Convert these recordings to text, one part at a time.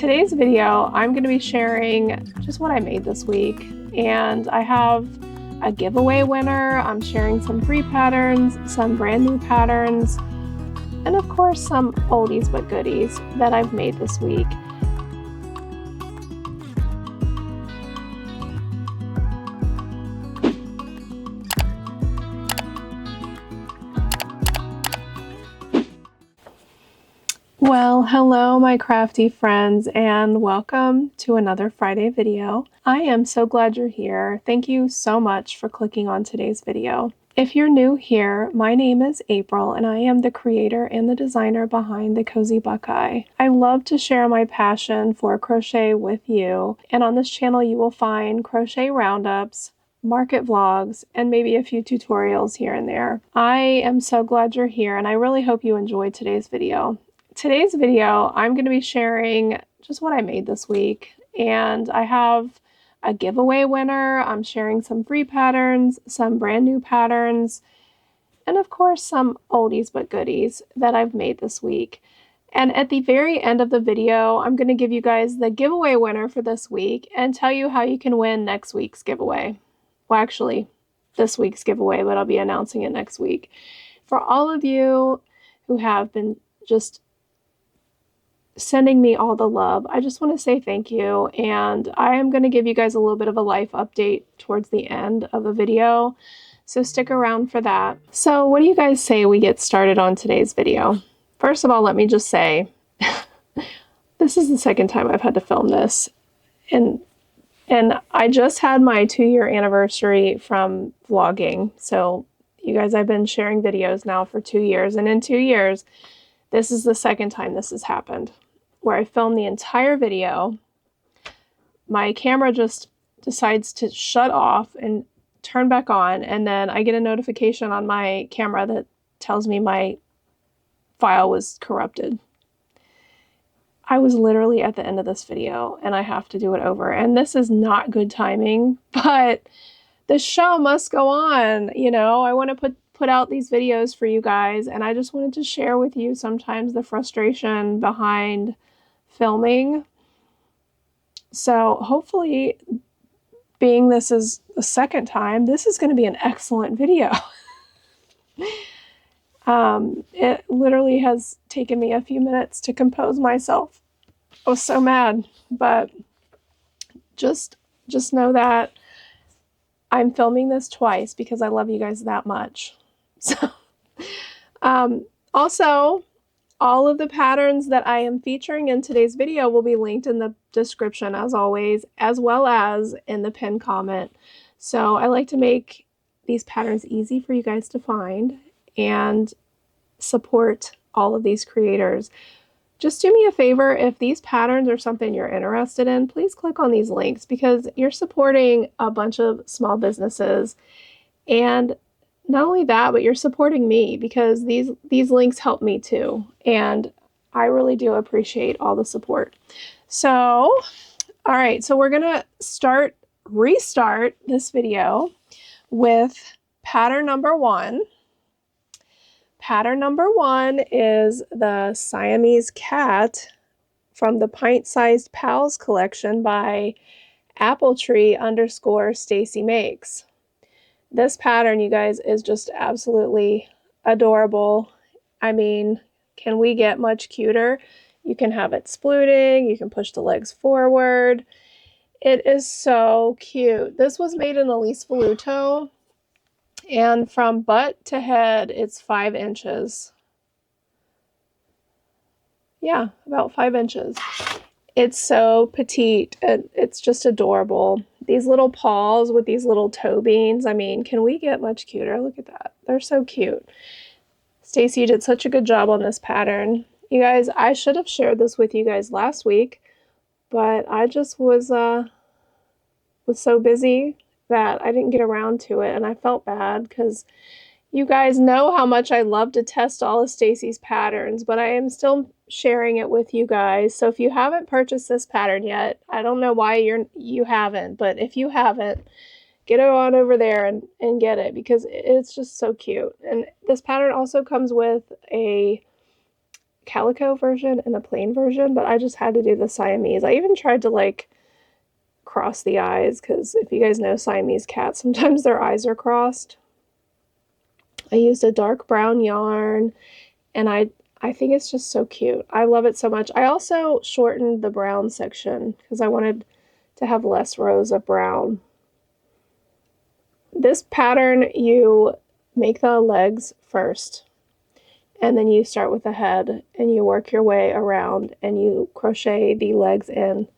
today's video, I'm going to be sharing just what I made this week, and I have a giveaway winner. I'm sharing some free patterns, some brand new patterns, and of course some oldies but goodies that I've made this week. Well, hello my crafty friends, and welcome to another Friday video. I am so glad you're here. Thank you so much for clicking on today's video. If you're new here, my name is April and I am the creator and the designer behind the Cozy Buckeye. I love to share my passion for crochet with you, and on this channel you will find crochet roundups, market vlogs, and maybe a few tutorials here and there. I am so glad you're here and I really hope you enjoyed today's video. Today's video, I'm going to be sharing just what I made this week, and I have a giveaway winner. I'm sharing some free patterns, some brand new patterns, and of course some oldies but goodies that I've made this week. And at the very end of the video, I'm going to give you guys the giveaway winner for this week and tell you how you can win next week's giveaway. Well, actually, this week's giveaway, but I'll be announcing it next week. For all of you who have been just sending me all the love, I just want to say thank you, and I am going to give you guys a little bit of a life update towards the end of the video, so stick around for that. So what do you guys say we get started on today's video? First of all, let me just say this is the second time I've had to film this, and I just had my 2-year anniversary from vlogging. So you guys, I've been sharing videos now for 2 years, and in 2 years this is the second time this has happened, where I filmed the entire video. My camera just decides to shut off and turn back on, and then I get a notification on my camera that tells me my file was corrupted. I was literally at the end of this video and I have to do it over, and this is not good timing, but the show must go on. You know, I want to put out these videos for you guys, and I just wanted to share with you sometimes the frustration behind filming. So hopefully, being this is the second time, this is going to be an excellent video. It literally has taken me a few minutes to compose myself. I was so mad, but just know that I'm filming this twice because I love you guys that much. So, also, all of the patterns that I am featuring in today's video will be linked in the description as always, as well as in the pinned comment. So I like to make these patterns easy for you guys to find and support all of these creators. Just do me a favor, if these patterns are something you're interested in, please click on these links, because you're supporting a bunch of small businesses, and not only that, but you're supporting me, because these links help me too, and I really do appreciate all the support. So, all right, so we're gonna restart this video with pattern number 1. Pattern number 1 is the Siamese cat from the Pint Sized Pals collection by Appletree_Stacy Makes. This pattern, you guys, is just absolutely adorable. I mean, can we get much cuter? You can have it splooting, you can push the legs forward. It is so cute. This was made in Elise Voluto, and from butt to head, it's 5 inches. Yeah, about 5 inches. It's so petite, and it's just adorable. These little paws with these little toe beans. I mean, can we get much cuter? Look at that. They're so cute. Stacy did such a good job on this pattern. You guys, I should have shared this with you guys last week, but I just was so busy that I didn't get around to it, and I felt bad because you guys know how much I love to test all of Stacy's patterns, but I am still sharing it with you guys. So if you haven't purchased this pattern yet, I don't know why you haven't, but if you haven't, get on over there and get it, because it's just so cute. And this pattern also comes with a calico version and a plain version, but I just had to do the Siamese. I even tried to like cross the eyes, because if you guys know Siamese cats, sometimes their eyes are crossed. I used a dark brown yarn, and I think it's just so cute. I love it so much. I also shortened the brown section because I wanted to have less rows of brown. This pattern, you make the legs first, and then you start with the head, and you work your way around, and you crochet the legs in.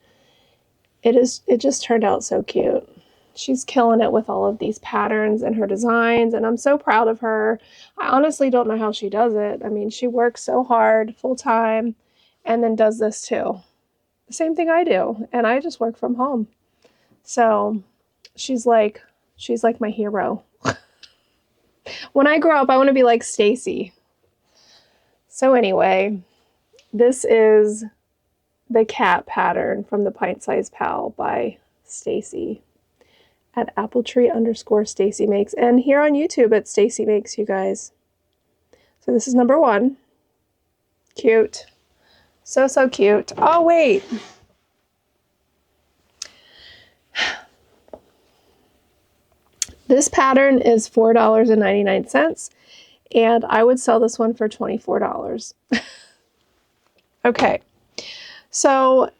It just turned out so cute. She's killing it with all of these patterns and her designs, and I'm so proud of her. I honestly don't know how she does it. I mean, she works so hard, full time, and then does this too. The same thing I do, and I just work from home. So she's like my hero. When I grow up, I want to be like Stacy. So anyway, this is the cat pattern from the Pint Size Pal by Stacy at @appletree_Stacy Makes, and here on YouTube at Stacy Makes, you guys. So this is number 1. Cute. So, so cute. Oh, wait. This pattern is $4.99, and I would sell this one for $24. Okay. So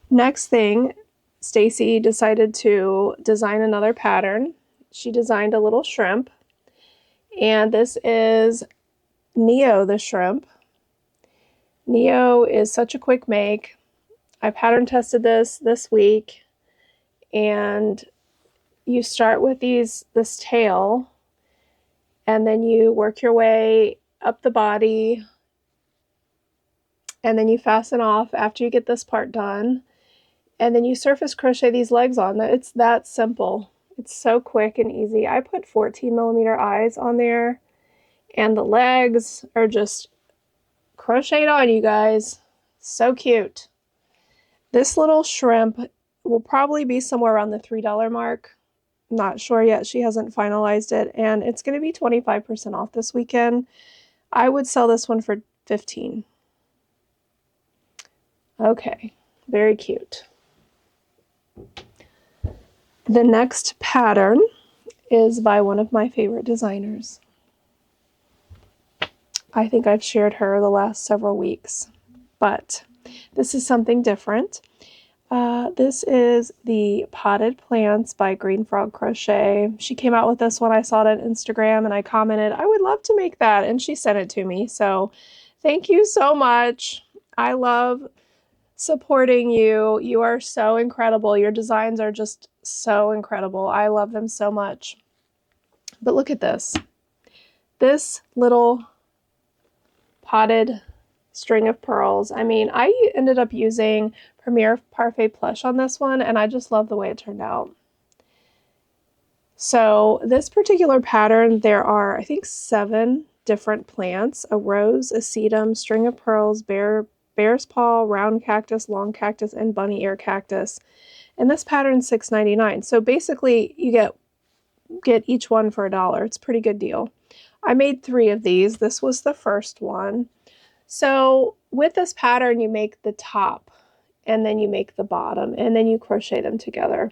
next thing, Stacy decided to design another pattern. She designed a little shrimp, and this is Neo the shrimp. Neo is such a quick make. I pattern tested this week, and you start with this tail, and then you work your way up the body, and then you fasten off after you get this part done, and then you surface crochet these legs on. It's that simple. It's so quick and easy. I put 14mm eyes on there, and the legs are just crocheted on, you guys. So cute. This little shrimp will probably be somewhere around the $3 mark. Not sure yet. She hasn't finalized it, and it's going to be 25% off this weekend. I would sell this one for $15. Okay, very cute. The next pattern is by one of my favorite designers. I think I've shared her the last several weeks, but this is something different. This is the Potted Plants by Green Frog Crochet. She came out with this one. I saw it on Instagram, and I commented, I would love to make that, and she sent it to me. So thank you so much. I love supporting you. You are so incredible. Your designs are just so incredible. I love them so much. But look at this. This little potted string of pearls. I mean, I ended up using Premier Parfait Plush on this one, and I just love the way it turned out. So this particular pattern, there are, I think, 7 different plants: a rose, a sedum, string of pearls, bear's paw, round cactus, long cactus, and bunny ear cactus. And this pattern's $6.99. So basically you get each one for $1. It's a pretty good deal. I made 3 of these. This was the first one. So with this pattern, you make the top, and then you make the bottom, and then you crochet them together.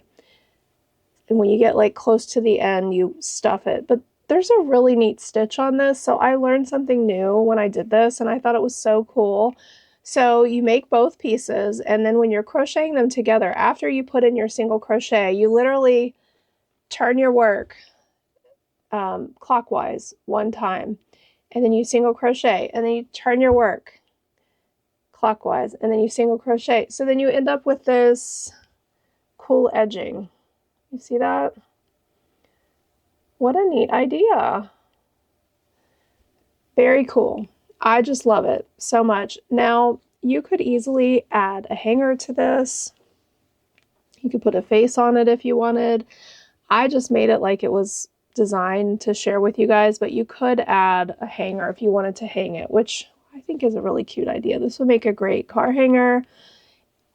And when you get like close to the end, you stuff it. But there's a really neat stitch on this, so I learned something new when I did this, and I thought it was so cool. So you make both pieces, and then when you're crocheting them together, after you put in your single crochet, you literally turn your work clockwise 1 time, and then you single crochet, and then you turn your work clockwise, and then you single crochet. So then you end up with this cool edging. You see that? What a neat idea. Very cool. I just love it so much. Now, you could easily add a hanger to this. You could put a face on it if you wanted. I just made it like it was designed to share with you guys, but you could add a hanger if you wanted to hang it, which I think is a really cute idea. This would make a great car hanger.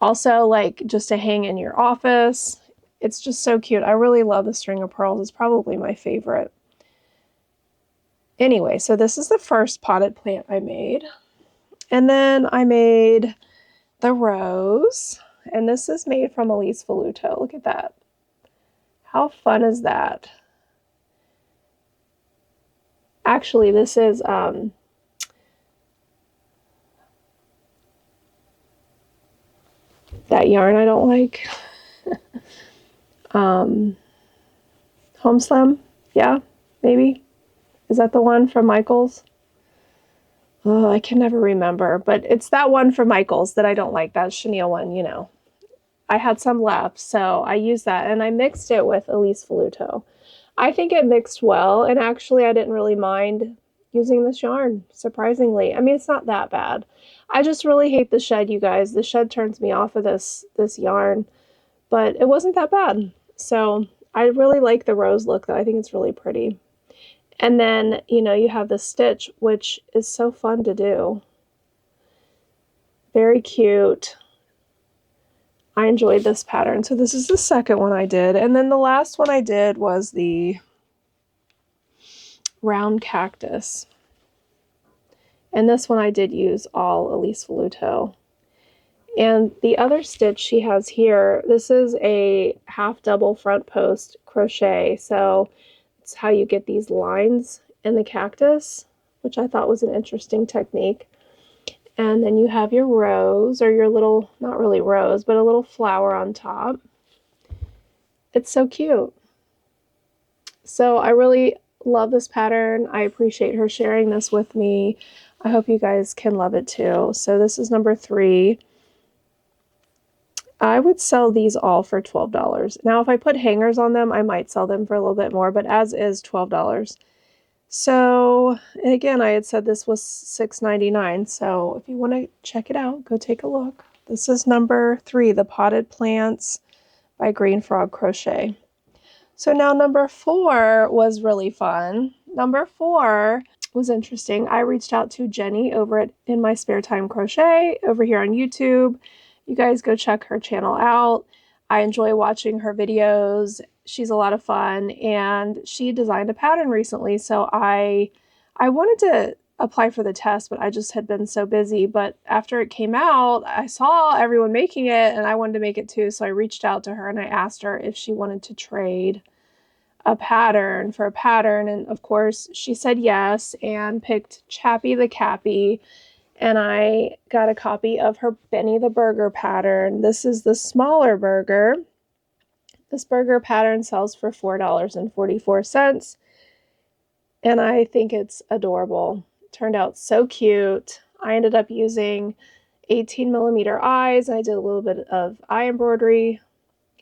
Also, like just to hang in your office. It's just so cute. I really love the string of pearls. It's probably my favorite. Anyway, so this is the first potted plant I made. And then I made the rose, and this is made from Elise Voluto. Look at that. How fun is that? Actually, this is that yarn I don't like. Home Slim? Yeah, maybe. Is that the one from Michaels? Oh, I can never remember, but it's that one from Michaels that I don't like, that chenille one, you know. I had some left, so I used that, and I mixed it with Elise Voluto. I think it mixed well, and actually I didn't really mind using this yarn, surprisingly. I mean, it's not that bad. I just really hate the shed, you guys. The shed turns me off of this yarn, but it wasn't that bad. So I really like the rose look, though. I think it's really pretty. And then, you know, you have the stitch, which is so fun to do. Very cute. I enjoyed this pattern. So this is the second one I did. And then the last one I did was the round cactus. And this one I did use all Elise Voluto. And the other stitch she has here, this is a half double front post crochet. So it's how you get these lines in the cactus, which I thought was an interesting technique. And then you have your rose, or your little, not really rose, but a little flower on top. It's so cute. So I really love this pattern. I appreciate her sharing this with me. I hope you guys can love it too. So this is number 3. I would sell these all for $12. Now, if I put hangers on them, I might sell them for a little bit more, but as is $12. So, and again, I had said this was $6.99. So if you want to check it out, go take a look. This is number 3, the Potted Plants by Green Frog Crochet. So now number 4 was really fun. Number 4 was interesting. I reached out to Jenny over at In My Spare Time Crochet over here on YouTube. You guys go check her channel out. I enjoy watching her videos. She's a lot of fun, and she designed a pattern recently, so I wanted to apply for the test, but I just had been so busy. But after it came out, I saw everyone making it, and I wanted to make it too, so I reached out to her and I asked her if she wanted to trade a pattern for a pattern, and of course she said yes and picked Chappy the Cappy, and I got a copy of her Benny the Burger pattern. This is the smaller burger. This burger pattern sells for $4.44, and I think it's adorable. It turned out so cute. I ended up using 18mm eyes. I did a little bit of eye embroidery,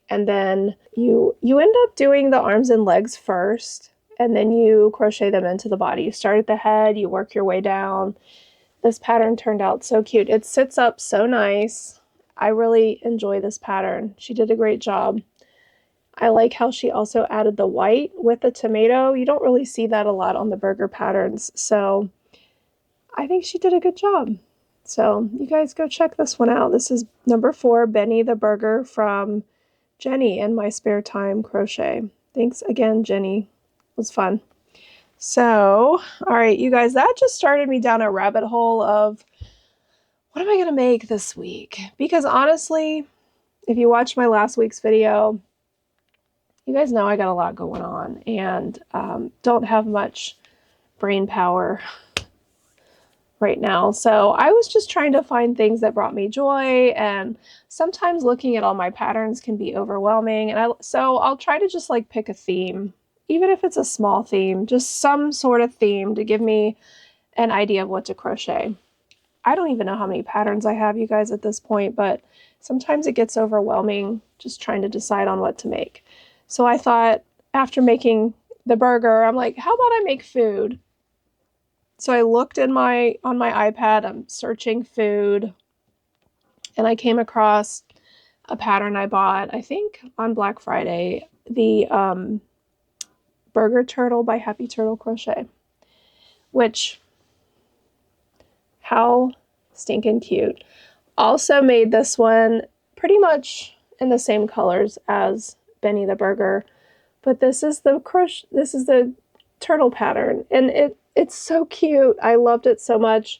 and then you end up doing the arms and legs first, and then you crochet them into the body. You start at the head, you work your way down. This pattern turned out so cute. It sits up so nice. I really enjoy this pattern. She did a great job. I like how she also added the white with the tomato. You don't really see that a lot on the burger patterns, so I think she did a good job. So you guys go check this one out. This is number 4, Benny the Burger, from Jenny in My Spare Time Crochet. Thanks again, Jenny. It was fun. So, all right, you guys, that just started me down a rabbit hole of what am I going to make this week? Because honestly, if you watched my last week's video, you guys know I got a lot going on and don't have much brain power right now. So I was just trying to find things that brought me joy, and sometimes looking at all my patterns can be overwhelming. And so I'll try to just like pick a theme, even if it's a small theme, just some sort of theme to give me an idea of what to crochet. I don't even know how many patterns I have, you guys, at this point, but sometimes it gets overwhelming just trying to decide on what to make. So I thought, after making the burger, I'm like, how about I make food? So I looked on my iPad, I'm searching food, and I came across a pattern I bought, I think on Black Friday, the Burger Turtle by HappyTurtleCrochet, which, how stinking cute. Also made this one pretty much in the same colors as Benny the Burger, but this is the turtle pattern, and it's so cute. I loved it so much.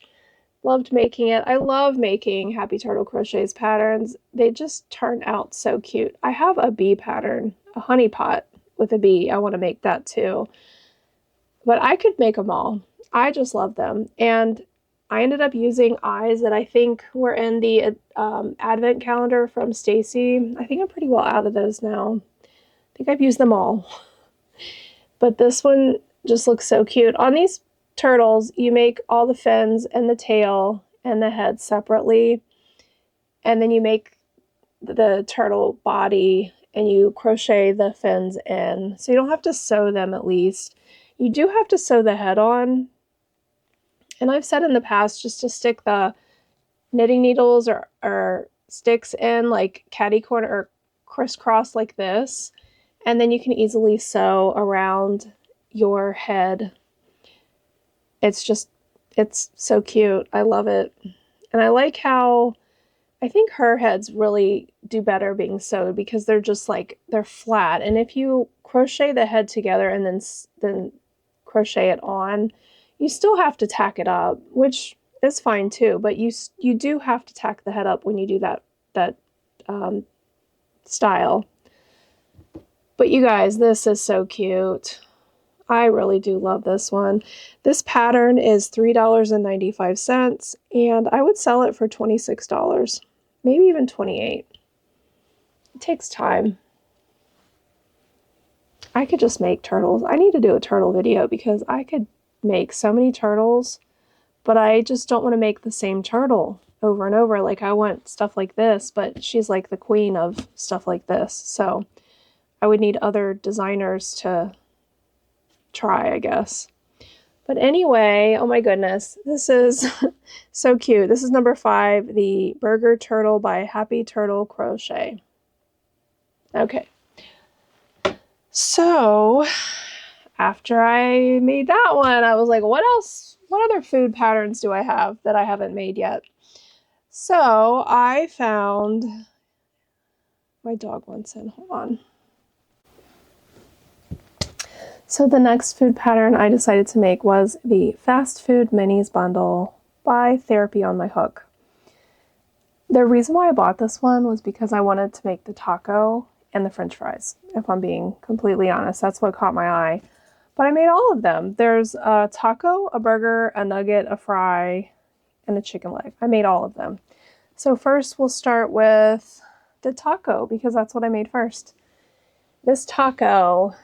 Loved making it. I love making Happy Turtle Crochet's patterns. They just turn out so cute. I have a bee pattern, a honey pot with a bee. I want to make that too. But I could make them all. I just love them. And I ended up using eyes that I think were in the advent calendar from Stacy. I think I'm pretty well out of those now. I think I've used them all. But this one just looks so cute. On these turtles, you make all the fins and the tail and the head separately. And then you make the turtle body and you crochet the fins in. So you don't have to sew them at least. You do have to sew the head on. And I've said in the past just to stick the knitting needles or sticks in like catty corner or crisscross like this. And then you can easily sew around your head. It's so cute. I love it. And I like how I think her heads really do better being sewed because they're just like, they're flat. And if you crochet the head together and then crochet it on, you still have to tack it up, which is fine too, but you do have to tack the head up when you do that style. But you guys, this is so cute. I really do love this one. This pattern is $3.95, and I would sell it for $26, maybe even $28. It takes time. I could just make turtles. I need to do a turtle video because I could make so many turtles, but I just don't want to make the same turtle over and over. Like I want stuff like this, but she's like the queen of stuff like this. So I would need other designers to try, I guess. But anyway, oh my goodness, this is so cute. This is number 5, the Burger Turtle by HappyTurtleCrochet. Okay. So after I made that one, I was like, what else? What other food patterns do I have that I haven't made yet? So I found, my dog wants in, hold on. So the next food pattern I decided to make was the Fast Food Minis Bundle by TherapyonmyHook. The reason why I bought this one was because I wanted to make the taco and the french fries. If I'm being completely honest, that's what caught my eye. But I made all of them. There's a taco, a burger, a nugget, a fry, and a chicken leg. I made all of them. So first we'll start with the taco because that's what I made first. This taco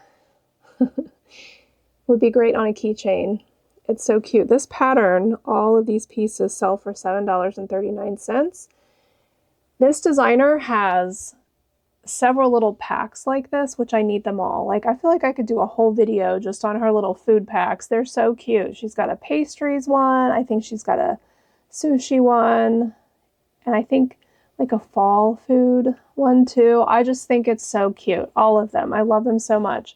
would be great on a keychain. It's so cute. This pattern, all of these pieces sell for $7.39. This designer has several little packs like this, which I need them all. Like I feel like I could do a whole video just on her little food packs. They're so cute. She's got a pastries one. I think she's got a sushi one. And I think like a fall food one too. I just think it's so cute. All of them. I love them so much.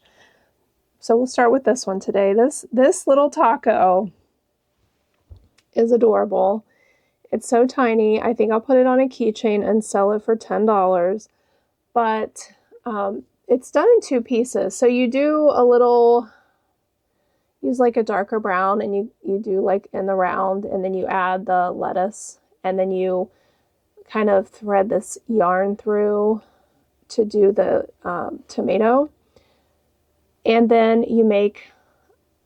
So we'll start with this one today. This little taco is adorable. It's so tiny. I think I'll put it on a keychain and sell it for $10. But it's done in 2 pieces. So you do a little, use like a darker brown and you do like in the round and then you add the lettuce and then you kind of thread this yarn through to do the tomato. And then you make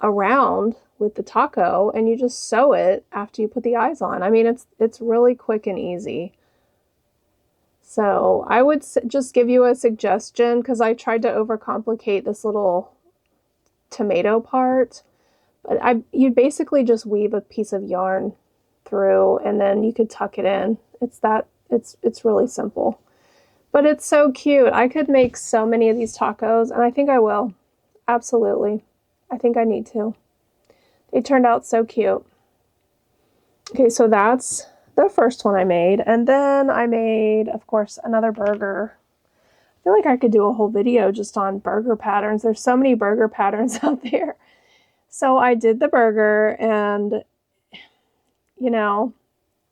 a round with the taco and you just sew it after you put the eyes on. I mean, it's really quick and easy. So I would just give you a suggestion because I tried to overcomplicate this little tomato part. But you basically just weave a piece of yarn through and then you could tuck it in. It's really simple. But it's so cute. I could make so many of these tacos and I think I will. Absolutely. I think I need to. They turned out so cute. Okay, so that's the first one I made. And then I made, of course, another burger. I feel like I could do a whole video just on burger patterns. There's so many burger patterns out there. So I did the burger and, you know,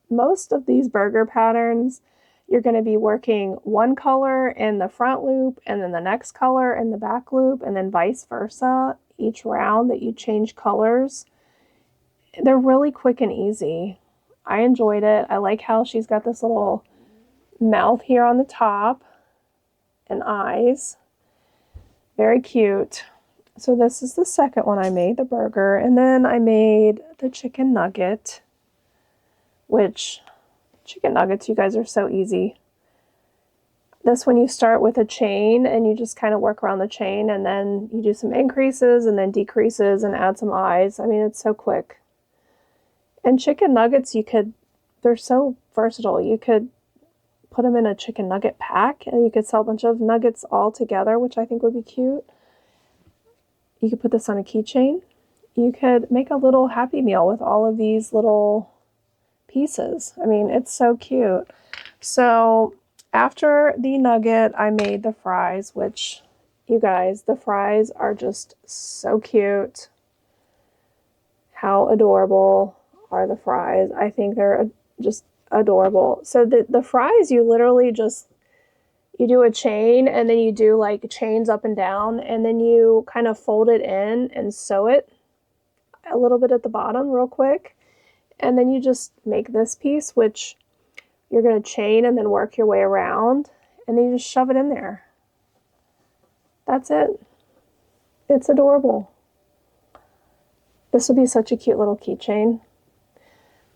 most of these burger patterns, you're going to be working one color in the front loop and then the next color in the back loop and then vice versa each round that you change colors. They're really quick and easy. I enjoyed it. I like how she's got this little mouth here on the top and eyes. Very cute. So this is the second one I made, the burger. And then I made the chicken nugget, which chicken nuggets, you guys, are so easy. This one you start with a chain and you just kind of work around the chain, and then you do some increases and then decreases and add some eyes. I mean, it's so quick. And chicken nuggets, they're so versatile. You could put them in a chicken nugget pack and you could sell a bunch of nuggets all together, which I think would be cute. You could put this on a keychain. You could make a little Happy Meal with all of these little pieces. I mean, it's so cute. So after the nugget, I made the fries, which, you guys, the fries are just so cute. How adorable are the fries? I think they're just adorable. So the fries, you literally just, you do a chain and then you do like chains up and down, and then you kind of fold it in and sew it a little bit at the bottom real quick. And then you just make this piece, which you're going to chain and then work your way around, and then you just shove it in there. That's it. It's adorable. This would be such a cute little keychain.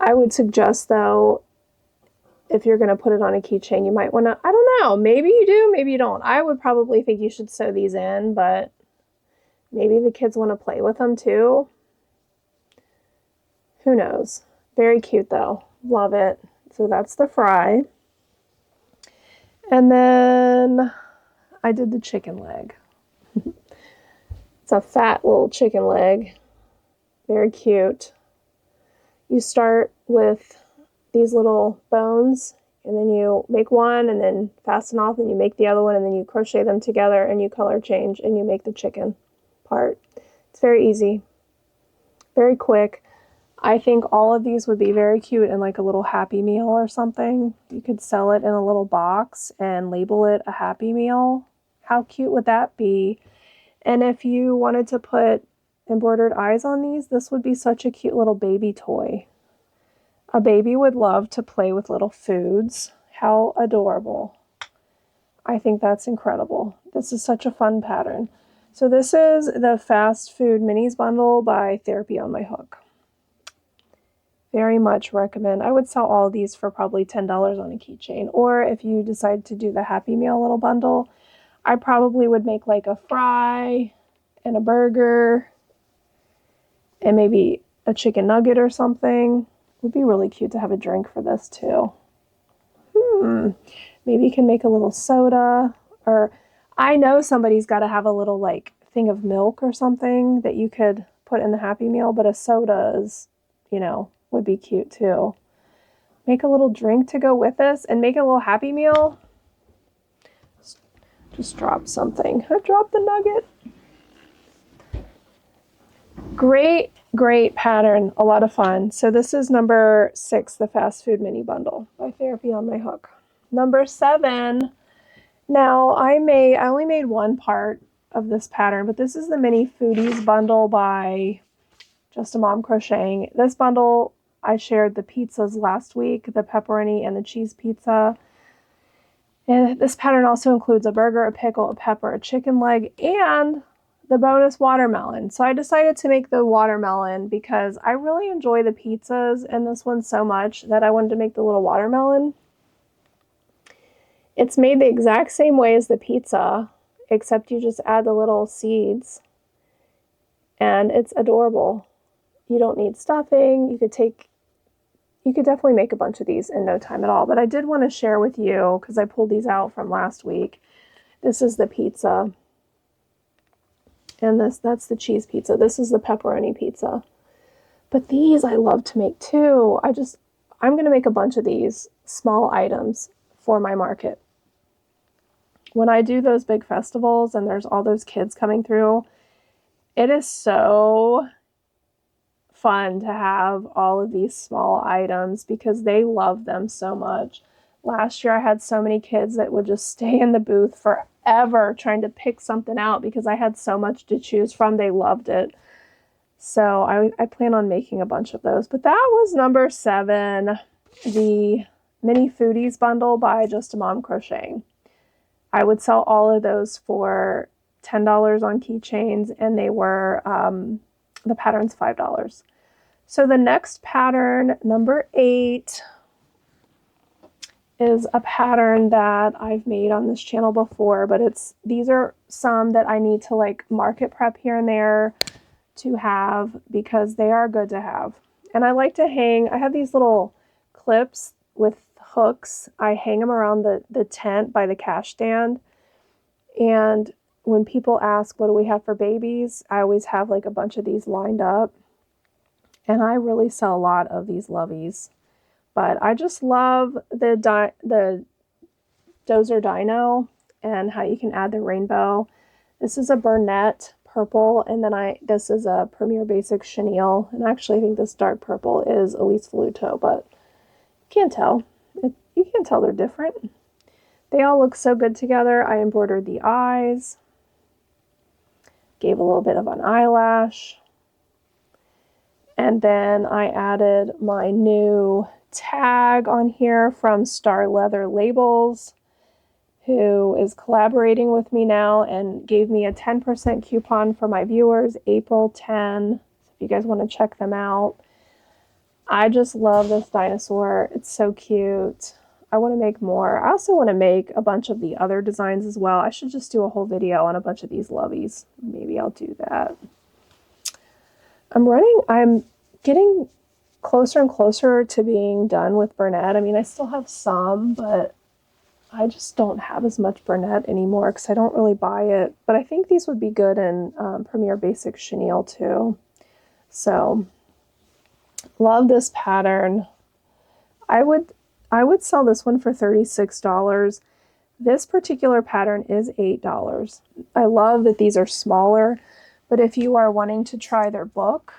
I would suggest, though, if you're going to put it on a keychain, you might want to, I don't know, maybe you do, maybe you don't. I would probably think you should sew these in, but maybe the kids want to play with them too. Who knows? Very cute though. Love it. So that's the fry. And then I did the chicken leg. It's a fat little chicken leg. Very cute. You start with these little bones, and then you make one and then fasten off, and you make the other one, and then you crochet them together and you color change and you make the chicken part. It's very easy. Very quick. I think all of these would be very cute in like a little Happy Meal or something. You could sell it in a little box and label it a Happy Meal. How cute would that be? And if you wanted to put embroidered eyes on these, this would be such a cute little baby toy. A baby would love to play with little foods. How adorable. I think that's incredible. This is such a fun pattern. So this is the Fast Food Minis bundle by TherapyonmyHook. Very much recommend. I would sell all of these for probably $10 on a keychain. Or if you decide to do the Happy Meal little bundle, I probably would make like a fry and a burger and maybe a chicken nugget or something. It would be really cute to have a drink for this too. Maybe you can make a little soda, or I know somebody's got to have a little like thing of milk or something that you could put in the Happy Meal, but a soda is, you know, would be cute too. Make a little drink to go with this and make a little Happy Meal. Just drop something. I dropped the nugget. Great, great pattern. A lot of fun. So this is number 6, the Fast Food Mini Bundle by TherapyonmyHook. Number 7. Now I only made one part of this pattern, but this is the Mini Foodies bundle by JustaMomCrocheting. This bundle, I shared the pizzas last week, the pepperoni and the cheese pizza. And this pattern also includes a burger, a pickle, a pepper, a chicken leg, and the bonus watermelon. So I decided to make the watermelon because I really enjoy the pizzas in this one so much that I wanted to make the little watermelon. It's made the exact same way as the pizza, except you just add the little seeds. And it's adorable. You don't need stuffing. You could definitely make a bunch of these in no time at all. But I did want to share with you, because I pulled these out from last week. This is the pizza. And that's the cheese pizza. This is the pepperoni pizza. But these I love to make too. I'm going to make a bunch of these small items for my market. When I do those big festivals and there's all those kids coming through, it is so fun to have all of these small items because they love them so much. Last year I had so many kids that would just stay in the booth forever trying to pick something out because I had so much to choose from. They loved it. So I plan on making a bunch of those. But that was number 7, the Mini Foodies bundle by JustaMomCrocheting. I would sell all of those for $10 on keychains, and they were, the pattern's $5. So the next pattern, number 8, is a pattern that I've made on this channel before, but these are some that I need to like market prep here and there to have because they are good to have. And I like to hang, I have these little clips with hooks. I hang them around the tent by the cash stand. And when people ask, what do we have for babies? I always have like a bunch of these lined up. And I really sell a lot of these loveies. But I just love the Dozer Dino and how you can add the rainbow. This is a Burnett purple, and then this is a Premier Basic Chenille. And actually, I think this dark purple is Elise Voluto, but you can't tell. You can't tell they're different. They all look so good together. I embroidered the eyes, gave a little bit of an eyelash, and then I added my new tag on here from Star Leather Labels, who is collaborating with me now and gave me a 10% coupon for my viewers, April 10. So if you guys want to check them out. I just love this dinosaur. It's so cute. I want to make more. I also want to make a bunch of the other designs as well. I should just do a whole video on a bunch of these loveies. Maybe I'll do that. I'm getting closer and closer to being done with Burnett. I mean, I still have some, but I just don't have as much Burnett anymore because I don't really buy it. But I think these would be good in Premier Basic Chenille too. So, love this pattern. I would sell this one for $36. This particular pattern is $8. I love that these are smaller, but if you are wanting to try their book,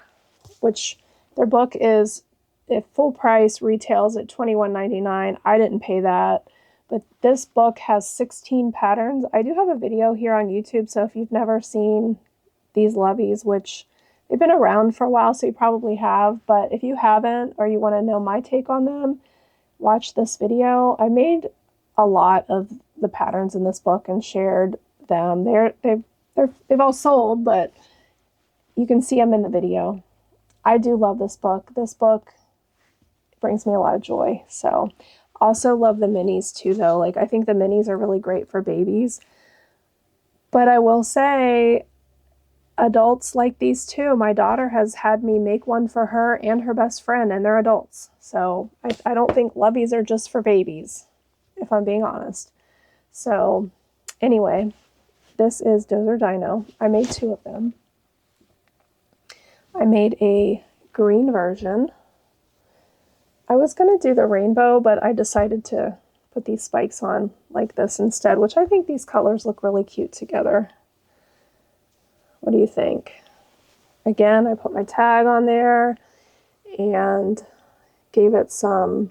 which their book is, if full price, retails at $21.99. I didn't pay that, but this book has 16 patterns. I do have a video here on YouTube, so if you've never seen these loveies, which they've been around for a while, so you probably have, but if you haven't or you want to know my take on them, watch this video. I made a lot of the patterns in this book and shared them. They've all sold, but you can see them in the video. I do love this book. This book brings me a lot of joy. So also love the minis too, though. Like, I think the minis are really great for babies. But I will say adults like these too. My daughter has had me make one for her and her best friend, and they're adults. So I don't think loveies are just for babies, if I'm being honest. So anyway, this is Dozer Dino. I made 2 of them. I made a green version. I was going to do the rainbow, but I decided to put these spikes on like this instead, which I think these colors look really cute together. What do you think? Again, I put my tag on there and gave it some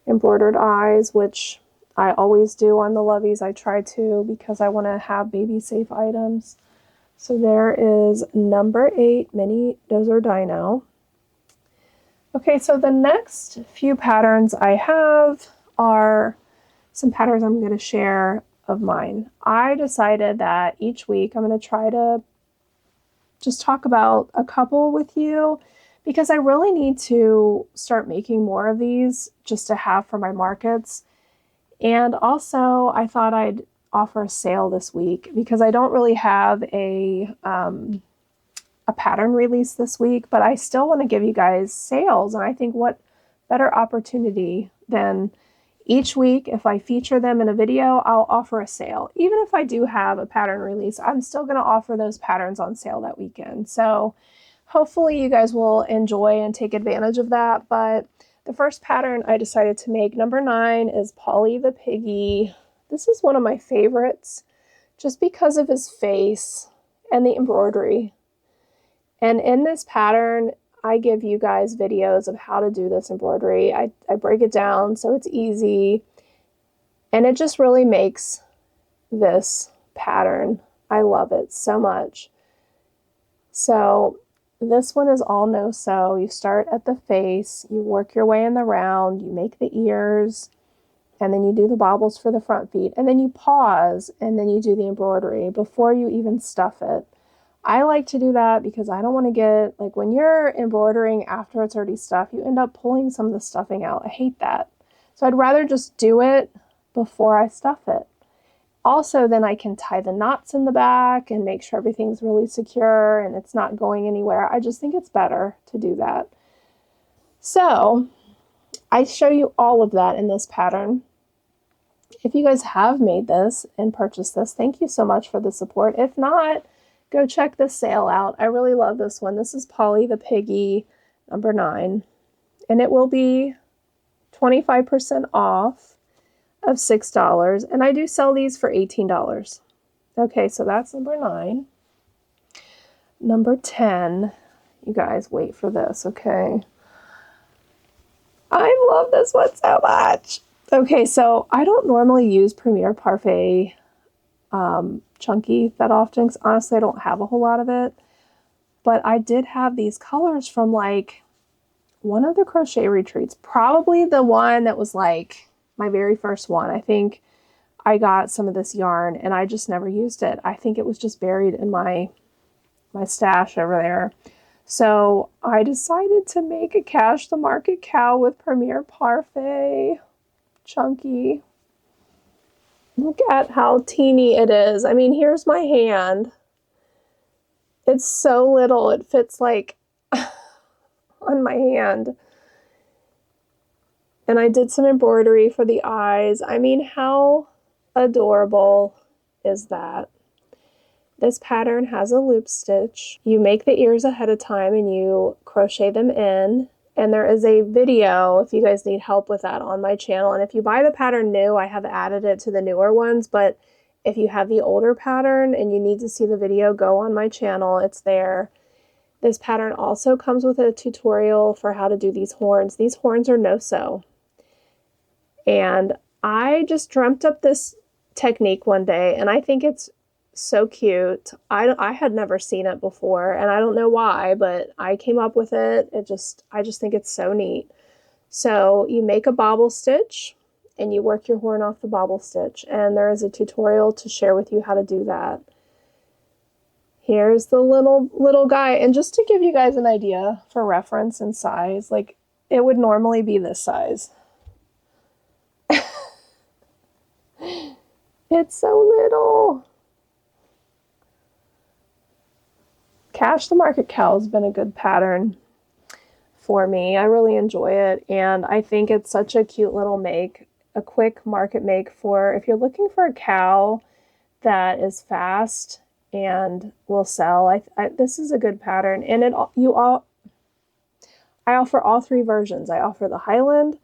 embroidered eyes, which I always do on the loveies. I try to because I want to have baby safe items. So there is number 8 Mini Dozer Dino. Okay, so the next few patterns I have are some patterns I'm going to share of mine. I decided that each week I'm going to try to just talk about a couple with you because I really need to start making more of these just to have for my markets. And also I thought I'd offer a sale this week because I don't really have a pattern release this week, but I still want to give you guys sales. And I think what better opportunity than each week, if I feature them in a video, I'll offer a sale. Even if I do have a pattern release, I'm still going to offer those patterns on sale that weekend. So hopefully you guys will enjoy and take advantage of that. But the first pattern I decided to make, number 9, is Polly the Piggy. This is one of my favorites just because of his face and the embroidery. And in this pattern, I give you guys videos of how to do this embroidery. I break it down so it's easy. And it just really makes this pattern. I love it so much. So This one is all no sew. You start at the face, you work your way in the round, you make the ears, and then you do the bobbles for the front feet, and then you pause, and then you do the embroidery before you even stuff it. I like to do that because I don't want to get, like, when you're embroidering after it's already stuffed, you end up pulling some of the stuffing out. I hate that. So I'd rather just do it before I stuff it. Also, then I can tie the knots in the back and make sure everything's really secure and it's not going anywhere. I just think it's better to do that. So I show you all of that in this pattern. If you guys have made this and purchased this, thank you so much for the support. If not, go check this sale out. I really love this one. This is Polly the Piggy, number 9. And it will be 25% off of $6. And I do sell these for $18. Okay, so that's number 9. Number 10. You guys wait for this, okay? I love this one so much. Okay, so I don't normally use Premier Parfait Chunky that often, because honestly I don't have a whole lot of it. But I did have these colors from like one of the crochet retreats, probably the one that was like my very first one. I think I got some of this yarn and I just never used it. I think it was just buried in my stash over there. So I decided to make a Cash the Market cow with Premier Parfait Chunky. Look at how teeny it is. I mean, here's my hand. It's so little. It fits like on my hand. And I did some embroidery for the eyes. I mean, how adorable is that? This pattern has a loop stitch. You make the ears ahead of time and you crochet them in. And there is a video, if you guys need help with that, on my channel. And if you buy the pattern new, I have added it to the newer ones. But if you have the older pattern and you need to see the video, go on my channel. It's there. This pattern also comes with a tutorial for how to do these horns. These horns are no-sew. And I just dreamt up this technique one day, and I think it's so cute. I had never seen it before, and I don't know why, but I came up with it. I just think it's so neat. So you make a bobble stitch, and you work your horn off the bobble stitch, and there is a tutorial to share with you how to do that. Here's the little guy, and just to give you guys an idea for reference and size, like it would normally be this size. It's so little. Cash the Market cow has been a good pattern for me. I really enjoy it, and I think it's such a cute little make, a quick market make for if you're looking for a cow that is fast and will sell. This is a good pattern, and I offer all 3 versions. I offer the Highland,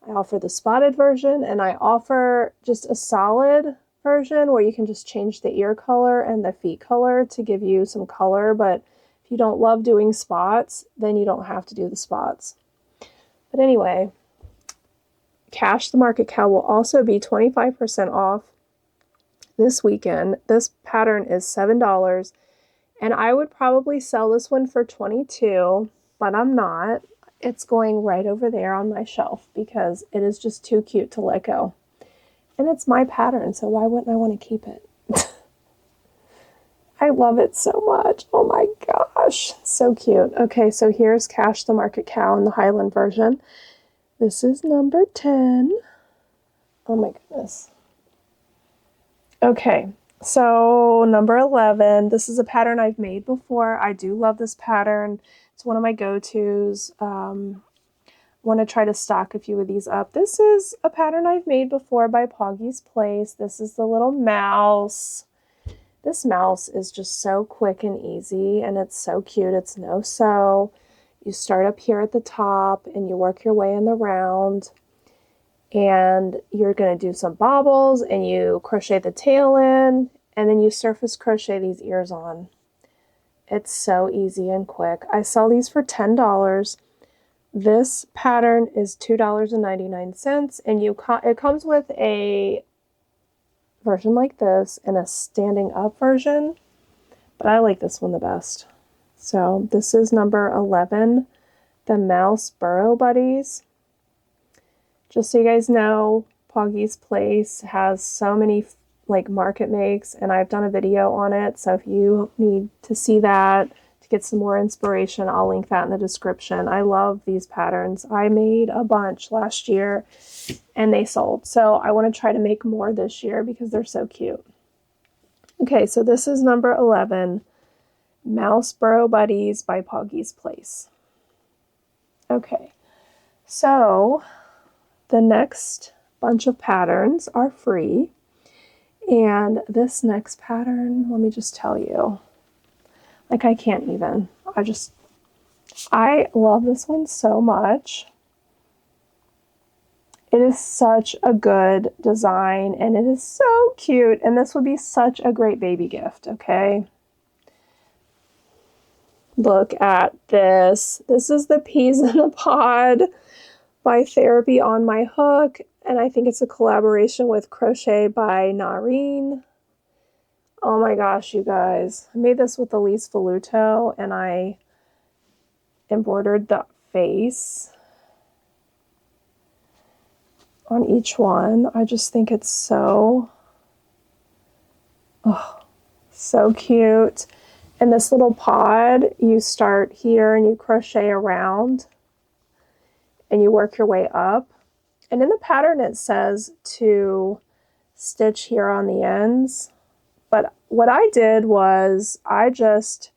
I offer the spotted version, and I offer just a solid version where you can just change the ear color and the feet color to give you some color. But if you don't love doing spots, then you don't have to do the spots. But anyway, Cash the Market cow will also be 25% off this weekend. This pattern is $7, and I would probably sell this one for $22, but I'm not. It's going right over there on my shelf because it is just too cute to let go. And it's my pattern, so why wouldn't I want to keep it? I love it so much. Oh my gosh, so cute. Okay, so here's Cash the Market cow in the Highland version. This is number 10. Oh my goodness. Okay, so number 11. This is a pattern I've made before. I do love this pattern. It's one of my go-tos. Want to try to stock a few of these up. This is a pattern I've made before by Poggy's Place. This is the little mouse. This mouse is just so quick and easy, and it's so cute. It's no sew. You start up here at the top and you work your way in the round, and you're going to do some bobbles and you crochet the tail in, and then you surface crochet these ears on. It's so easy and quick. I sell these for $10. This pattern is $2.99, and it comes with a version like this and a standing up version, but I like this one the best. So this is number 11, the Mouse Burrow Buddies. Just so you guys know, Poggy's Place has so many like market makes, and I've done a video on it. So if you need to see that to get some more inspiration, I'll link that in the description. I love these patterns. I made a bunch last year and they sold. So I want to try to make more this year because they're so cute. Okay, so this is number 11, Mouse Burrow Buddies by Poggy's Place. Okay, so the next bunch of patterns are free. And this next pattern, let me just tell you, like I can't even, I love this one so much. It is such a good design and it is so cute. And this would be such a great baby gift, okay? Look at this. This is the Peas in a Pod by TherapyonmyHook. And I think it's a collaboration with Crochet by Nareen. Oh my gosh, you guys. I made this with Elise Voluto and I embroidered the face on each one. I just think it's so cute. And this little pod, you start here and you crochet around and you work your way up. And in the pattern it says to stitch here on the ends. But what I did was I just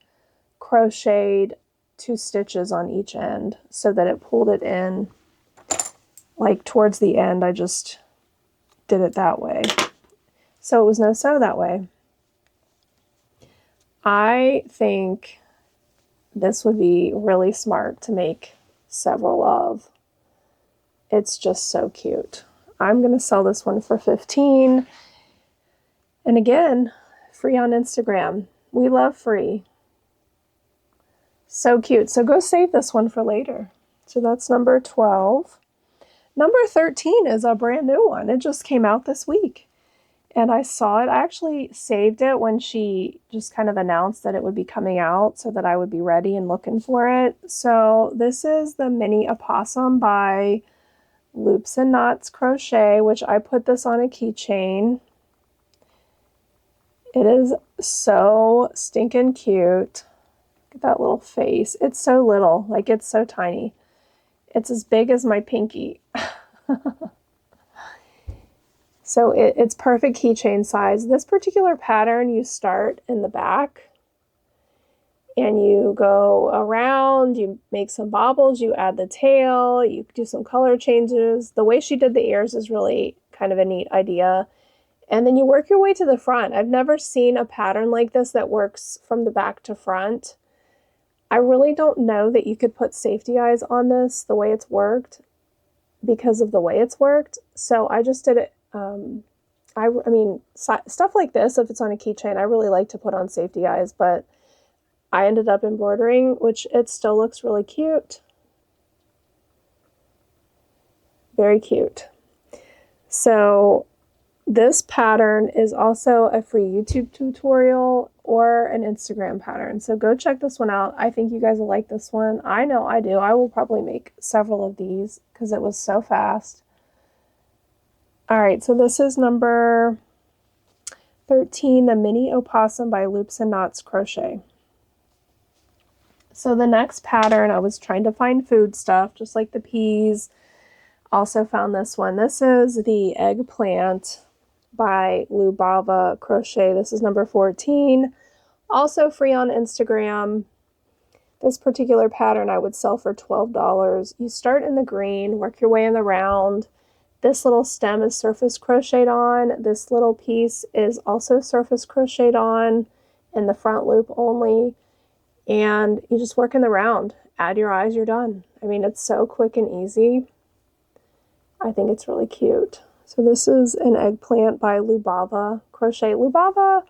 crocheted 2 stitches on each end so that it pulled it in. Like towards the end, I just did it that way. So it was no sew that way. I think this would be really smart to make several of. It's just so cute. I'm going to sell this one for $15. And again, free on Instagram. We love free. So cute. So go save this one for later. So that's number 12. Number 13 is a brand new one. It just came out this week. And I saw it. I actually saved it when she just kind of announced that it would be coming out so that I would be ready and looking for it. So this is the Mini Opossum by Loops and Knots Crochet, which I put this on a keychain. It is so stinking cute. Look at that little face. It's so little, like it's so tiny. It's as big as my pinky. So it's perfect keychain size. This particular pattern, you start in the back and you go around, you make some bobbles, you add the tail, you do some color changes. The way she did the ears is really kind of a neat idea. And then you work your way to the front. I've never seen a pattern like this that works from the back to front. I really don't know that you could put safety eyes on this the way it's worked because of the way it's worked. So I just did it. I mean, stuff like this, if it's on a keychain, I really like to put on safety eyes, but I ended up embroidering, which it still looks really cute. Very cute. So this pattern is also a free YouTube tutorial or an Instagram pattern. So go check this one out. I think you guys will like this one. I know I do. I will probably make several of these because it was so fast. All right, so this is number 13, the Mini Opossum by Loops and Knots Crochet. So the next pattern, I was trying to find food stuff, just like the peas. Also found this one. This is the Eggplant by Lubava Crochet. This is number 14. Also free on Instagram. This particular pattern I would sell for $12. You start in the green, work your way in the round. This little stem is surface crocheted on. This little piece is also surface crocheted on in the front loop only. And you just work in the round. Add your eyes, you're done. I mean, it's so quick and easy. I think it's really cute. So this is an Eggplant by Lubava Crochet. Lubava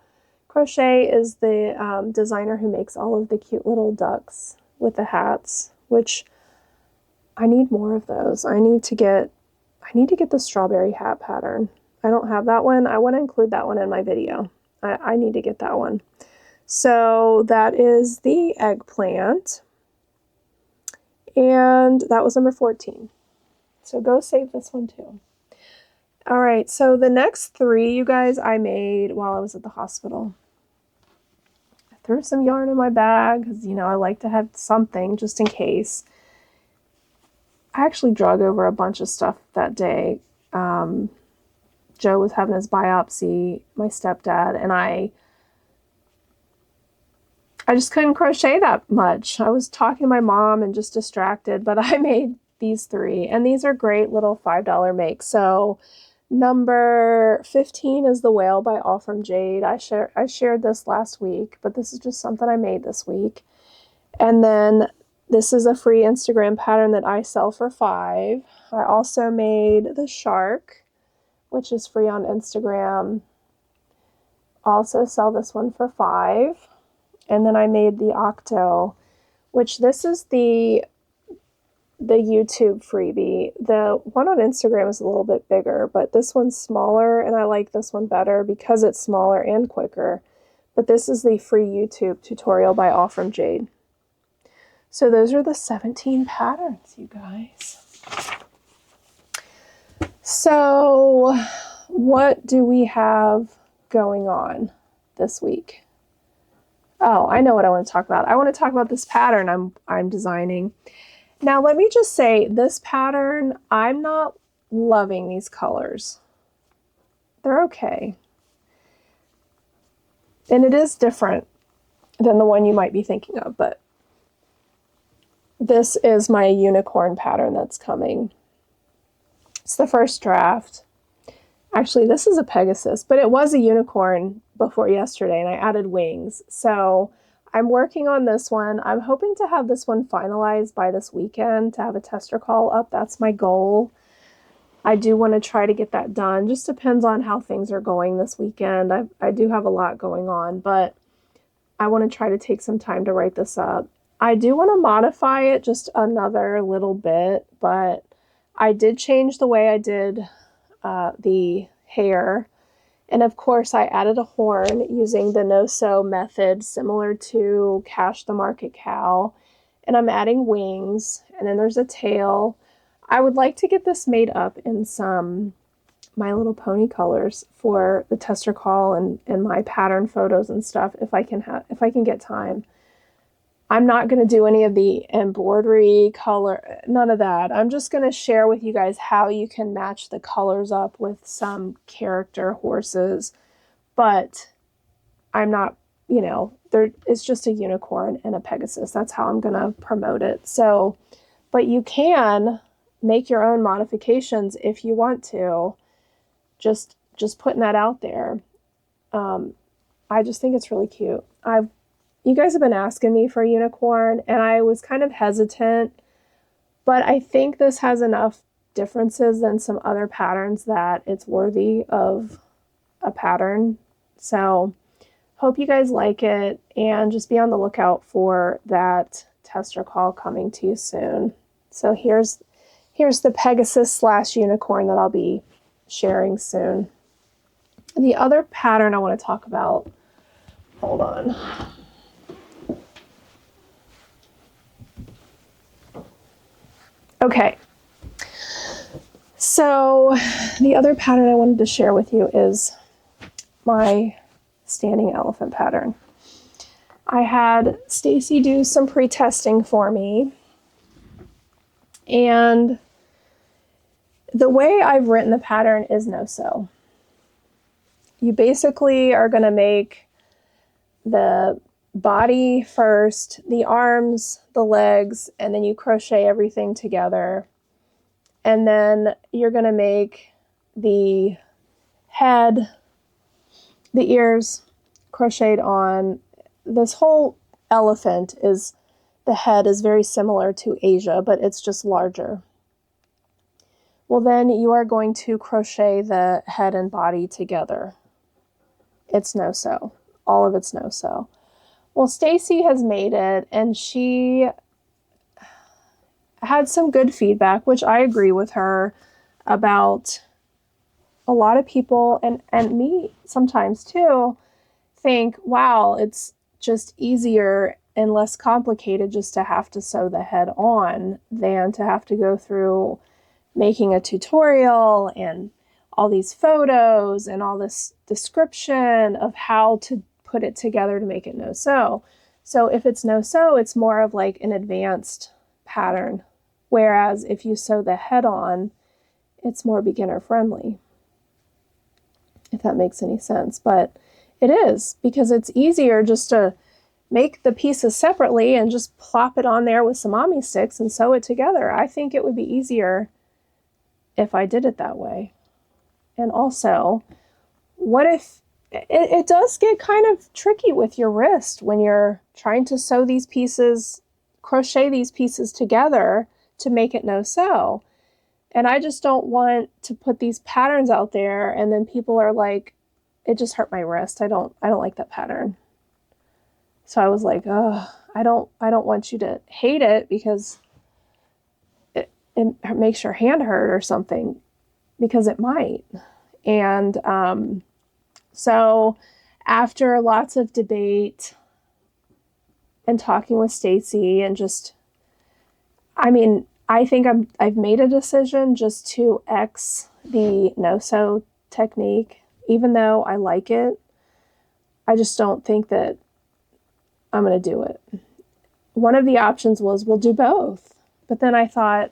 Crochet is the designer who makes all of the cute little ducks with the hats, which I need more of those. I need to get the strawberry hat pattern. I don't have that one. I want to include that one in my video. I need to get that one. So that is the eggplant. And that was number 14. So go save this one too. All right, so the next 3, you guys, I made while I was at the hospital. I threw some yarn in my bag because, you know, I like to have something just in case. I actually drug over a bunch of stuff that day. Joe was having his biopsy, my stepdad, and I just couldn't crochet that much. I was talking to my mom and just distracted, but I made these 3, and these are great little $5 makes. So number 15 is the whale by All From Jade. I shared this last week, but this is just something I made this week. And then this is a free Instagram pattern that I sell for $5. I also made the shark, which is free on Instagram. Also sell this one for $5. And then I made the octo, which this is the YouTube freebie. The one on Instagram is a little bit bigger, but this one's smaller, and I like this one better because it's smaller and quicker. But this is the free YouTube tutorial by All From Jade. So those are the 17 patterns, you guys. So what do we have going on this week? Oh, I know what I want to talk about. I want to talk about this pattern I'm designing. Now, let me just say, this pattern, I'm not loving these colors. They're okay. And it is different than the one you might be thinking of, but this is my unicorn pattern that's coming. It's the first draft. Actually, this is a Pegasus, but it was a unicorn before yesterday, and I added wings. So I'm working on this one. I'm hoping to have this one finalized by this weekend to have a tester call up. That's my goal. I do want to try to get that done. Just depends on how things are going this weekend. I do have a lot going on, but I want to try to take some time to write this up. I do want to modify it just another little bit, but I did change the way I did the hair. And of course, I added a horn using the no-sew method, similar to Cash the Market Cow. And I'm adding wings, and then there's a tail. I would like to get this made up in some My Little Pony colors for the tester call and my pattern photos and stuff if I can get time. I'm not going to do any of the embroidery color, none of that. I'm just going to share with you guys how you can match the colors up with some character horses, but I'm not, you know, it's just a unicorn and a Pegasus. That's how I'm going to promote it. So, but you can make your own modifications if you want to. Just putting that out there. I just think it's really cute. You guys have been asking me for a unicorn, and I was kind of hesitant, but I think this has enough differences than some other patterns that it's worthy of a pattern. So hope you guys like it, and just be on the lookout for that tester call coming to you soon. So here's the Pegasus / unicorn that I'll be sharing soon. The other pattern I want to talk about, hold on. Okay, so the other pattern I wanted to share with you is my standing elephant pattern. I had Stacy do some pre-testing for me, and the way I've written the pattern is no-sew. You basically are going to make the body first, the arms, the legs, and then you crochet everything together. And then you're going to make the head, the ears crocheted on. This whole elephant the head is very similar to Asia, but it's just larger. Well, then you are going to crochet the head and body together. It's no-sew. All of it's no-sew. Well, Stacy has made it, and she had some good feedback, which I agree with her about. A lot of people, and me sometimes too, think, wow, it's just easier and less complicated just to have to sew the head on than to have to go through making a tutorial and all these photos and all this description of how to put it together to make it no-sew. So if it's no-sew, it's more of like an advanced pattern. Whereas if you sew the head on, it's more beginner friendly, if that makes any sense. But it is, because it's easier just to make the pieces separately and just plop it on there with some mommy sticks and sew it together. I think it would be easier if I did it that way. And also, what if it does get kind of tricky with your wrist when you're trying to sew these pieces, crochet these pieces together to make it no-sew. And I just don't want to put these patterns out there and then people are like, it just hurt my wrist. I don't like that pattern. So I was like, oh, I don't want you to hate it because it makes your hand hurt or something, because it might. And so after lots of debate and talking with Stacy and just, I mean, I think I've made a decision just to X the no-sew technique. Even though I like it, I just don't think that I'm going to do it. One of the options was we'll do both. But then I thought,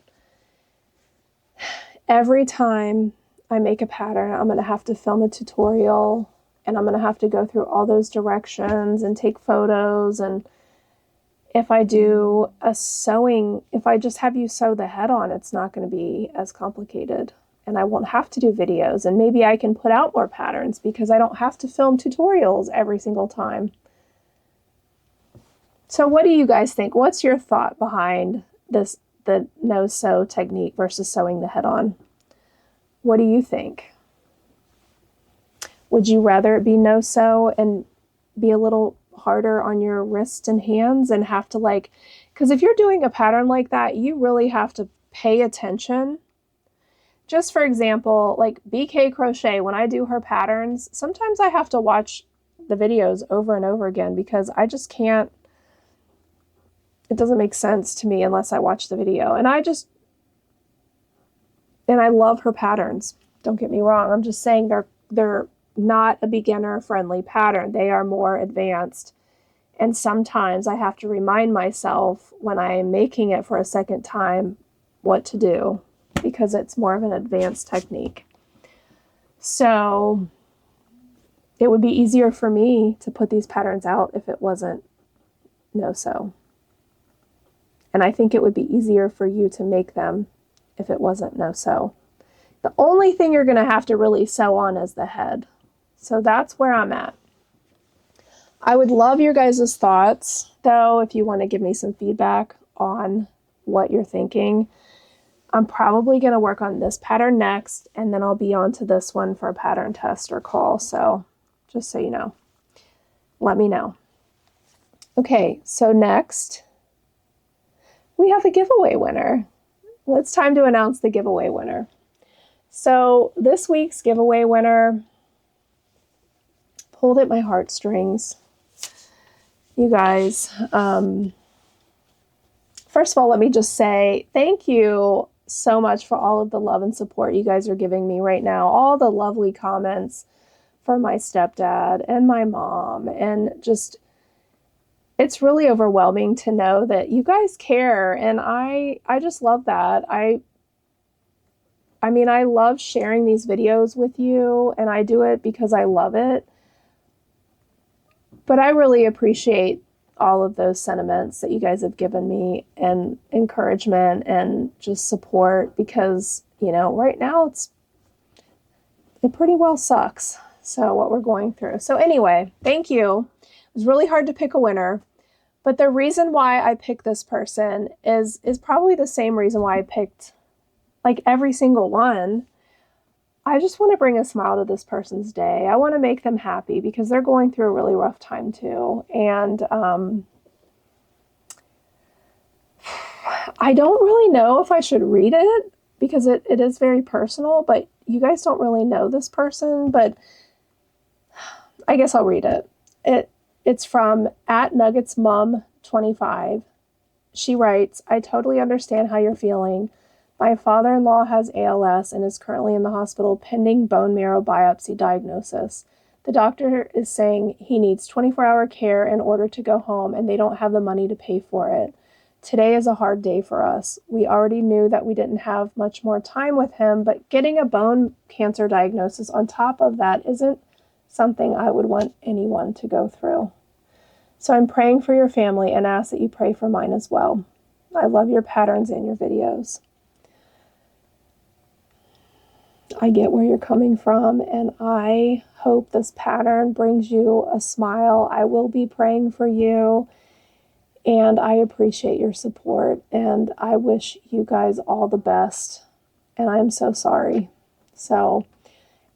every time I make a pattern, I'm going to have to film a tutorial and I'm going to have to go through all those directions and take photos. And if I do a sewing, if I just have you sew the head on, it's not going to be as complicated. And I won't have to do videos, and maybe I can put out more patterns because I don't have to film tutorials every single time. So what do you guys think? What's your thought behind this, the no-sew technique versus sewing the head on? What do you think? Would you rather it be no-sew and be a little harder on your wrists and hands and have to like, because if you're doing a pattern like that, you really have to pay attention. Just for example, like BK Crochet, when I do her patterns, sometimes I have to watch the videos over and over again because I just can't, it doesn't make sense to me unless I watch the video. And I love her patterns. Don't get me wrong. I'm just saying they're not a beginner friendly pattern. They are more advanced. And sometimes I have to remind myself when I am making it for a second time what to do, because it's more of an advanced technique. So it would be easier for me to put these patterns out if it wasn't no-sew. And I think it would be easier for you to make them if it wasn't no-sew. The only thing you're going to have to really sew on is the head. So that's where I'm at. I would love your guys' thoughts, though, if you want to give me some feedback on what you're thinking. I'm probably going to work on this pattern next, and then I'll be on to this one for a pattern test or call. So just so you know, let me know. Okay, so next we have the giveaway winner. Well, it's time to announce the giveaway winner. So this week's giveaway winner pulled at my heartstrings. You guys, first of all, let me just say thank you so much for all of the love and support you guys are giving me right now. All the lovely comments from my stepdad and my mom, and just, it's really overwhelming to know that you guys care, and I just love that. I mean, I love sharing these videos with you, and I do it because I love it. But I really appreciate all of those sentiments that you guys have given me, and encouragement and just support, because, you know, right now it pretty well sucks. So what we're going through. So anyway, thank you. It was really hard to pick a winner, but the reason why I picked this person is probably the same reason why I picked like every single one. I just want to bring a smile to this person's day. I want to make them happy because they're going through a really rough time too. And I don't really know if I should read it because it is very personal, but you guys don't really know this person, but I guess I'll read it. It's from @nuggetsmom25. She writes, I totally understand how you're feeling. My father-in-law has ALS and is currently in the hospital pending bone marrow biopsy diagnosis. The doctor is saying he needs 24-hour care in order to go home, and they don't have the money to pay for it. Today is a hard day for us. We already knew that we didn't have much more time with him, but getting a bone cancer diagnosis on top of that isn't something I would want anyone to go through. So I'm praying for your family and ask that you pray for mine as well. I love your patterns and your videos. I get where you're coming from, and I hope this pattern brings you a smile. I will be praying for you, and I appreciate your support, and I wish you guys all the best, and I'm so sorry. So,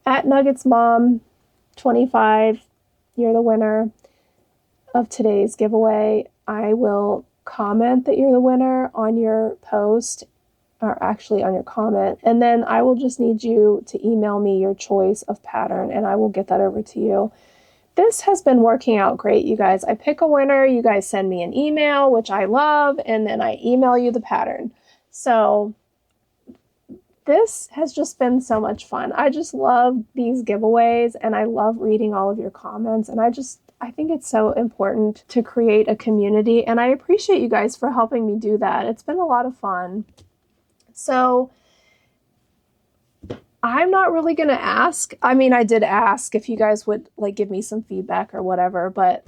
@nuggetsmom25, you're the winner of today's giveaway. I will comment that you're the winner on your post, or actually on your comment, and then I will just need you to email me your choice of pattern, and I will get that over to you. This has been working out great, you guys. I pick a winner, you guys send me an email, which I love, and then I email you the pattern. So this has just been so much fun. I just love these giveaways, and I love reading all of your comments, and I think it's so important to create a community, and I appreciate you guys for helping me do that. It's been a lot of fun. So I'm not really going to ask. I mean, I did ask if you guys would like give me some feedback or whatever, but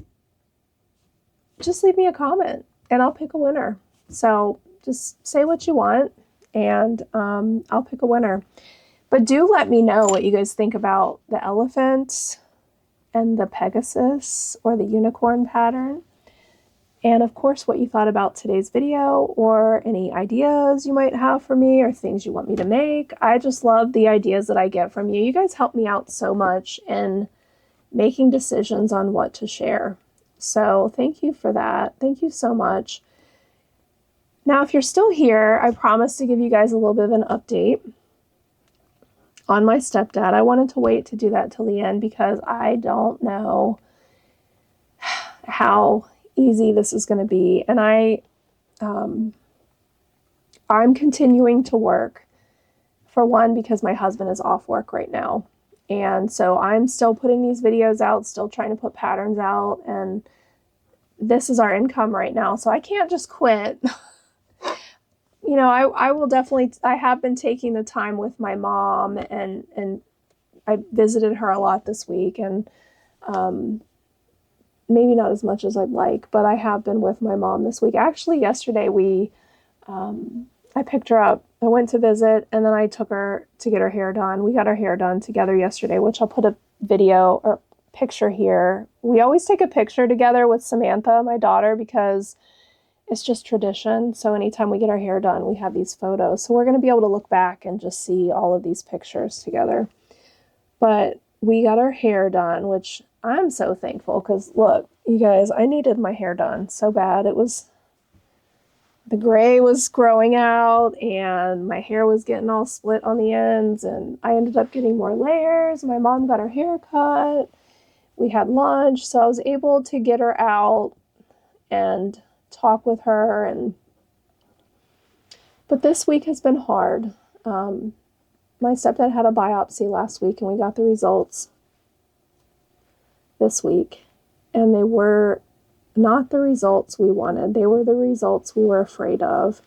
just leave me a comment and I'll pick a winner. So just say what you want and I'll pick a winner. But do let me know what you guys think about the elephant and the Pegasus or the unicorn pattern. And of course, what you thought about today's video or any ideas you might have for me or things you want me to make. I just love the ideas that I get from you. You guys help me out so much in making decisions on what to share. So thank you for that. Thank you so much. Now, if you're still here, I promised to give you guys a little bit of an update on my stepdad. I wanted to wait to do that till the end because I don't know how easy this is going to be, and I'm continuing to work, for one, because my husband is off work right now, and so I'm still putting these videos out, still trying to put patterns out, and this is our income right now, so I can't just quit. You know, I will definitely, I have been taking the time with my mom, and I visited her a lot this week, and maybe not as much as I'd like, but I have been with my mom this week. Actually, yesterday I picked her up. I went to visit, and then I took her to get her hair done. We got our hair done together yesterday, which I'll put a video or picture here. We always take a picture together with Samantha, my daughter, because it's just tradition. So anytime we get our hair done, we have these photos. So we're going to be able to look back and just see all of these pictures together. But we got our hair done, which I'm so thankful because look, you guys, I needed my hair done so bad. The gray was growing out and my hair was getting all split on the ends, and I ended up getting more layers. My mom got her hair cut. We had lunch, so I was able to get her out and talk with her. But this week has been hard. My stepdad had a biopsy last week, and we got the results this week, and they were not the results we wanted. They were the results we were afraid of.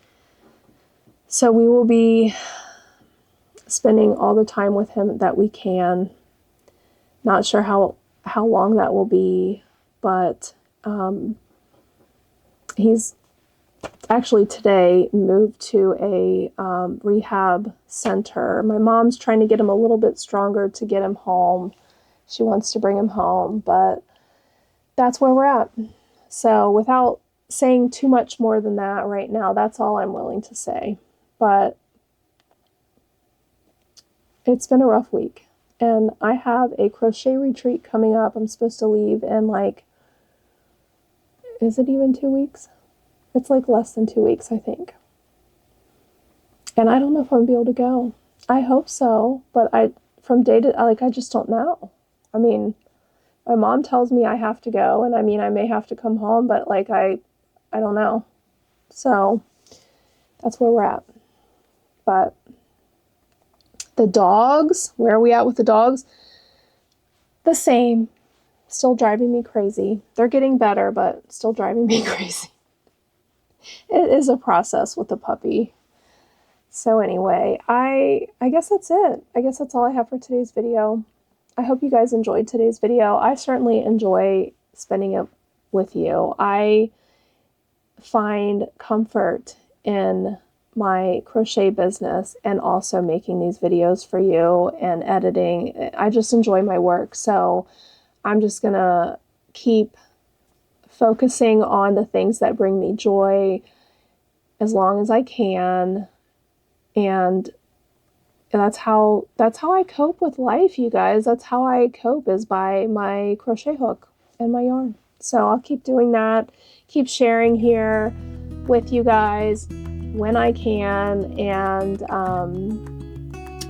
So we will be spending all the time with him that we can. Not sure how long that will be, but he's actually today moved to a rehab center. My mom's trying to get him a little bit stronger to get him home. She wants to bring him home, but that's where we're at. So without saying too much more than that right now, that's all I'm willing to say. But it's been a rough week, and I have a crochet retreat coming up. I'm supposed to leave in is it even 2 weeks? It's like less than 2 weeks, I think. And I don't know if I'm gonna be able to go. I hope so, but from day to, I just don't know. I mean, My mom tells me I have to go, and I mean, I may have to come home, but like, I don't know. So that's where we're at. But the dogs, where are we at with the dogs? The same. Still driving me crazy. They're getting better, but still driving me crazy. It is a process with a puppy. So anyway, I guess that's it. I guess that's all I have for today's video. I hope you guys enjoyed today's video. I certainly enjoy spending it with you. I find comfort in my crochet business and also making these videos for you and editing. I just enjoy my work, so I'm just gonna keep focusing on the things that bring me joy as long as I can, and that's how I cope with life, you guys. That's how I cope, is by my crochet hook and my yarn. So I'll keep doing that, keep sharing here with you guys when I can, and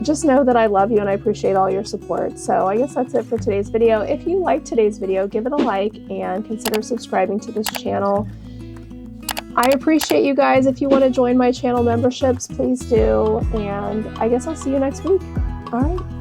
just know that I love you and I appreciate all your support. So I guess that's it for today's video. If you liked today's video, give it a like and consider subscribing to this channel. I appreciate you guys. If you want to join my channel memberships, please do. And I guess I'll see you next week. All right.